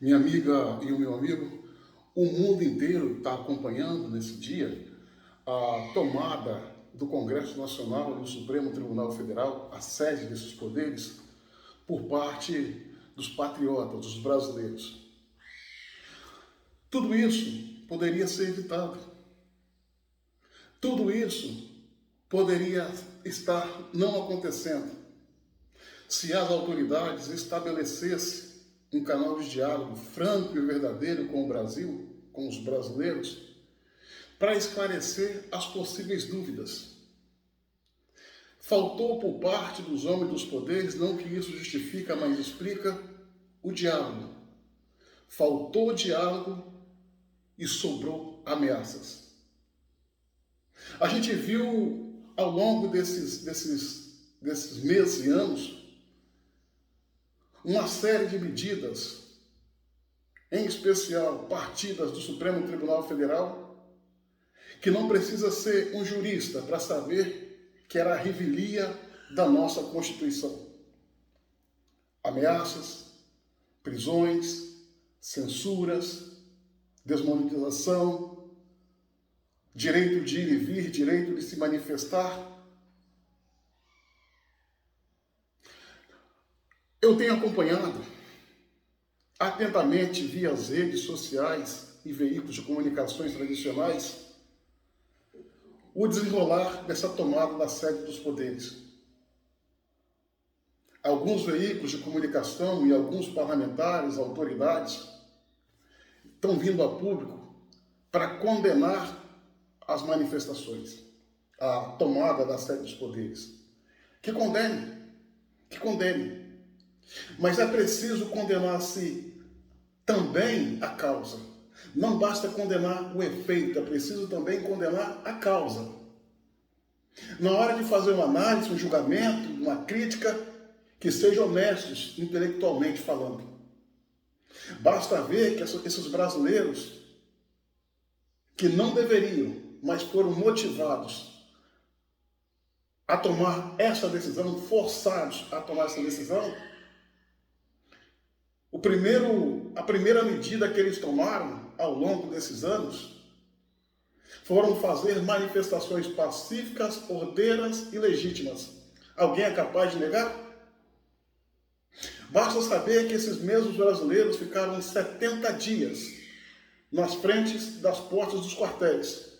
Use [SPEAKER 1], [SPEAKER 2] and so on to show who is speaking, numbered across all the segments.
[SPEAKER 1] Minha amiga e o meu amigo, o mundo inteiro está acompanhando nesse dia a tomada do Congresso Nacional e do Supremo Tribunal Federal, a sede desses poderes, por parte dos patriotas, dos brasileiros. Tudo isso poderia ser evitado. Tudo isso poderia estar não acontecendo se as autoridades estabelecessem um canal de diálogo franco e verdadeiro com o Brasil, com os brasileiros, para esclarecer as possíveis dúvidas. Faltou por parte dos homens dos poderes, não que isso justifica, mas explica, o diálogo. Faltou diálogo e sobrou ameaças. A gente viu ao longo desses meses e anos uma série de medidas, em especial partidas do Supremo Tribunal Federal, que não precisa ser um jurista para saber que era a revelia da nossa Constituição. Ameaças, prisões, censuras, desmonetização, direito de ir e vir, direito de se manifestar. Eu tenho acompanhado atentamente via as redes sociais e veículos de comunicações tradicionais o desenrolar dessa tomada da sede dos poderes. Alguns veículos de comunicação e alguns parlamentares, autoridades, estão vindo a público para condenar as manifestações, a tomada da sede dos poderes. Que condene. Mas é preciso condenar-se também a causa. Não basta condenar o efeito, é preciso também condenar a causa. Na hora de fazer uma análise, um julgamento, uma crítica, que sejam honestos intelectualmente falando. Basta ver que esses brasileiros, que não deveriam, mas foram motivados a tomar essa decisão, forçados a tomar essa decisão, a primeira medida que eles tomaram ao longo desses anos foram fazer manifestações pacíficas, ordeiras e legítimas. Alguém é capaz de negar? Basta saber que esses mesmos brasileiros ficaram 70 dias nas frentes das portas dos quartéis,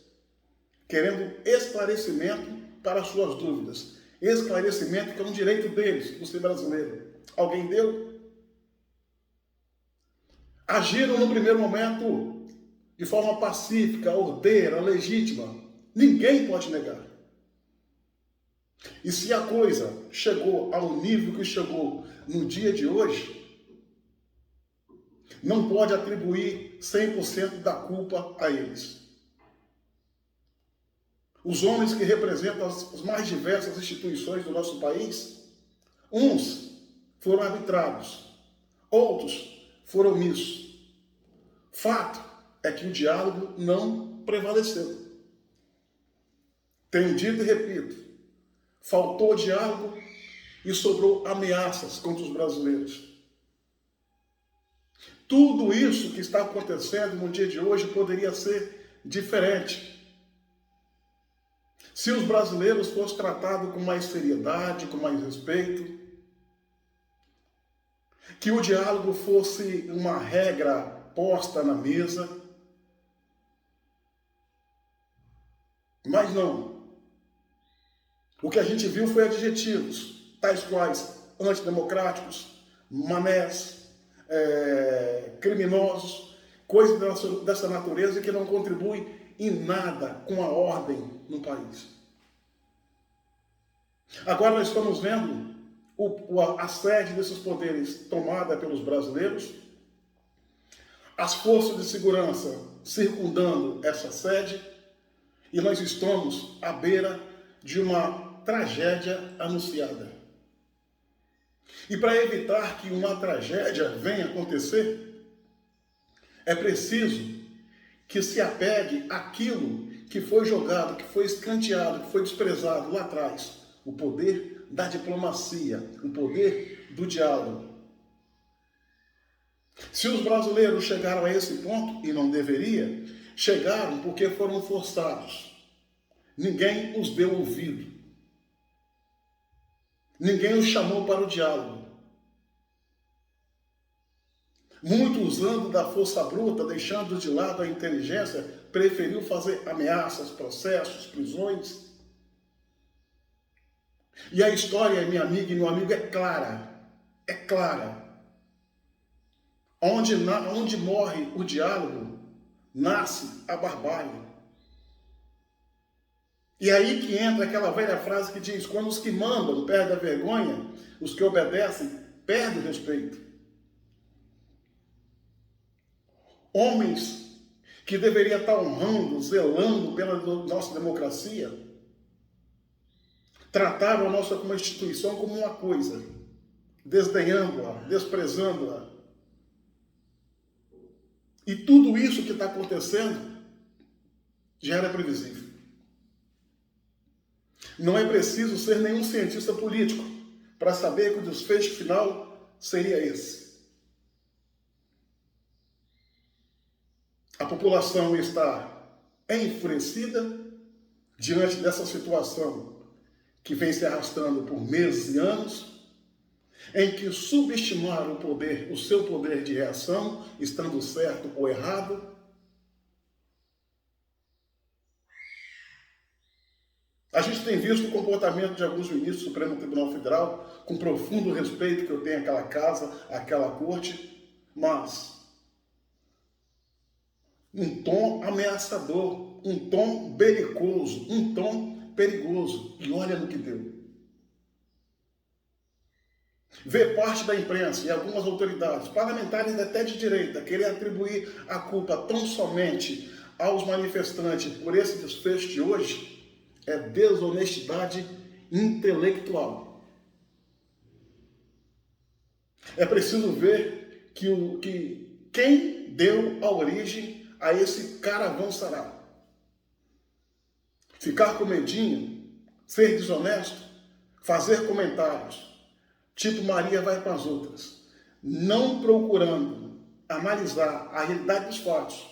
[SPEAKER 1] querendo esclarecimento para as suas dúvidas. Esclarecimento que é um direito deles, do ser brasileiro. Alguém deu? Agiram no primeiro momento de forma pacífica, ordeira, legítima. Ninguém pode negar. E se a coisa chegou ao nível que chegou no dia de hoje, não pode atribuir 100% da culpa a eles. Os homens que representam as mais diversas instituições do nosso país, uns foram arbitrados, outros foram omissos. Fato é que o diálogo não prevaleceu. Tenho dito e repito, faltou diálogo e sobrou ameaças contra os brasileiros. Tudo isso que está acontecendo no dia de hoje poderia ser diferente se os brasileiros fossem tratados com mais seriedade, com mais respeito, que o diálogo fosse uma regra posta na mesa. Mas não. O que a gente viu foi adjetivos, tais quais antidemocráticos, manés, criminosos, coisas dessa natureza que não contribuem em nada com a ordem no país. Agora nós estamos vendo a sede desses poderes tomada pelos brasileiros, as forças de segurança circundando essa sede, e nós estamos à beira de uma tragédia anunciada. E para evitar que uma tragédia venha acontecer, é preciso que se apegue àquilo que foi jogado, que foi escanteado, que foi desprezado lá atrás. O poder da diplomacia, o poder do diálogo. Se os brasileiros chegaram a esse ponto, e não deveria, chegaram porque foram forçados. Ninguém os deu ouvido. Ninguém os chamou para o diálogo. Muitos, usando da força bruta, deixando de lado a inteligência, preferiu fazer ameaças, processos, prisões. E a história, minha amiga e meu amigo, é clara. É clara. Onde morre o diálogo, nasce a barbárie. E aí que entra aquela velha frase que diz: quando os que mandam perdem a vergonha, os que obedecem perdem o respeito. Homens que deveriam estar honrando, zelando pela nossa democracia, trataram a nossa Constituição como uma coisa, desdenhando-a, desprezando-a. E tudo isso que está acontecendo já era previsível. Não é preciso ser nenhum cientista político para saber que o desfecho final seria esse. A população está enfurecida diante dessa situação que vem se arrastando por meses e anos, em que subestimaram o seu poder de reação, estando certo ou errado. A gente tem visto o comportamento de alguns ministros do Supremo Tribunal Federal, com profundo respeito que eu tenho àquela casa, àquela corte, mas um tom ameaçador, um tom belicoso, um tom perigoso. E olha no que deu. Ver parte da imprensa e algumas autoridades, parlamentares até de direita, querer atribuir a culpa tão somente aos manifestantes por esse desfecho de hoje é desonestidade intelectual. É preciso ver que quem deu a origem a esse caravançará. Ficar com medinho, ser desonesto, fazer comentários, tipo Maria vai com as outras, não procurando analisar a realidade dos fatos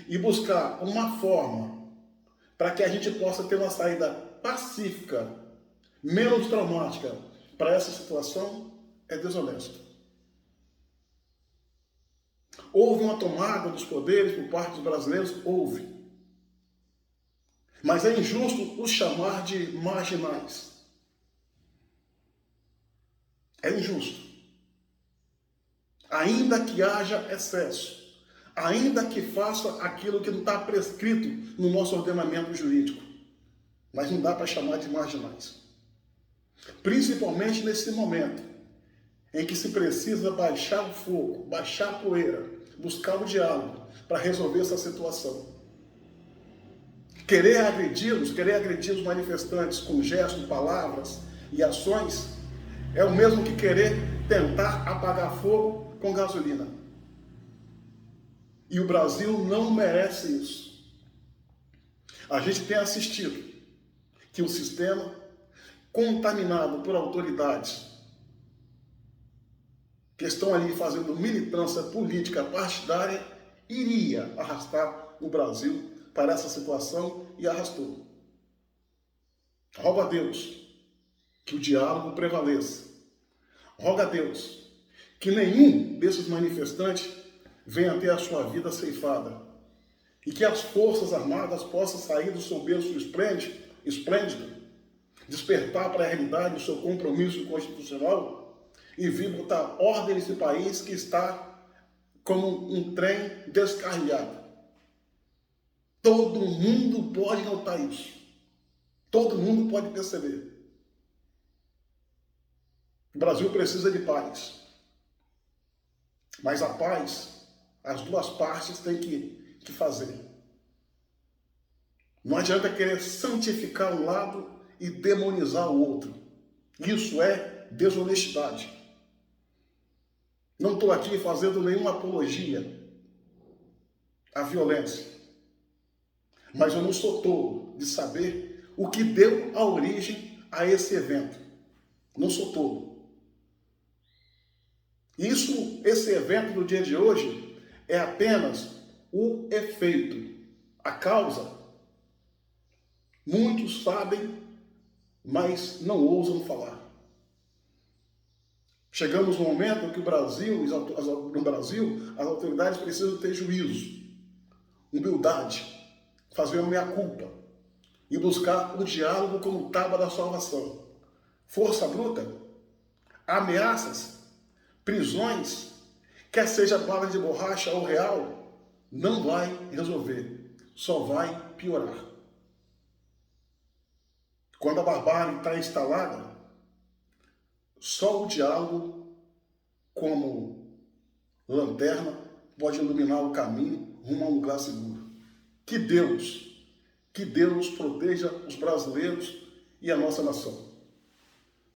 [SPEAKER 1] e buscar uma forma para que a gente possa ter uma saída pacífica, menos traumática para essa situação, é desonesto. Houve uma tomada dos poderes por parte dos brasileiros? Houve. Mas é injusto os chamar de marginais. É injusto. Ainda que haja excesso, ainda que faça aquilo que não está prescrito no nosso ordenamento jurídico, mas não dá para chamar de marginais. Principalmente nesse momento em que se precisa baixar o fogo, baixar a poeira, buscar o diálogo para resolver essa situação. Querer agredir os manifestantes com gestos, palavras e ações é o mesmo que querer tentar apagar fogo com gasolina. E o Brasil não merece isso. A gente tem assistido que o sistema, contaminado por autoridades que estão ali fazendo militância política partidária, iria arrastar o Brasil para essa situação e arrastou. Rogo a Deus que o diálogo prevaleça. Rogo a Deus que nenhum desses manifestantes venha ter a sua vida ceifada e que as Forças Armadas possam sair do seu berço esplêndido, despertar para a realidade o seu compromisso constitucional e vir botar ordem nesse país que está como um trem descarrilhado. Todo mundo pode notar isso. Todo mundo pode perceber. O Brasil precisa de paz. Mas a paz, as duas partes têm que fazer. Não adianta querer santificar um lado e demonizar o outro. Isso é desonestidade. Não estou aqui fazendo nenhuma apologia à violência. Mas eu não sou tolo de saber o que deu a origem a esse evento. Não sou tolo. Esse evento do dia de hoje é apenas o efeito. A causa, muitos sabem, mas não ousam falar. Chegamos no momento em que no Brasil, as autoridades precisam ter juízo, humildade, fazer uma meia-culpa e buscar o diálogo como tábua da salvação. Força bruta, ameaças, prisões, quer seja bala de borracha ou real, não vai resolver, só vai piorar. Quando a barbárie está instalada, só o diálogo, como lanterna, pode iluminar o caminho rumo a um lugar seguro. Que Deus proteja os brasileiros e a nossa nação.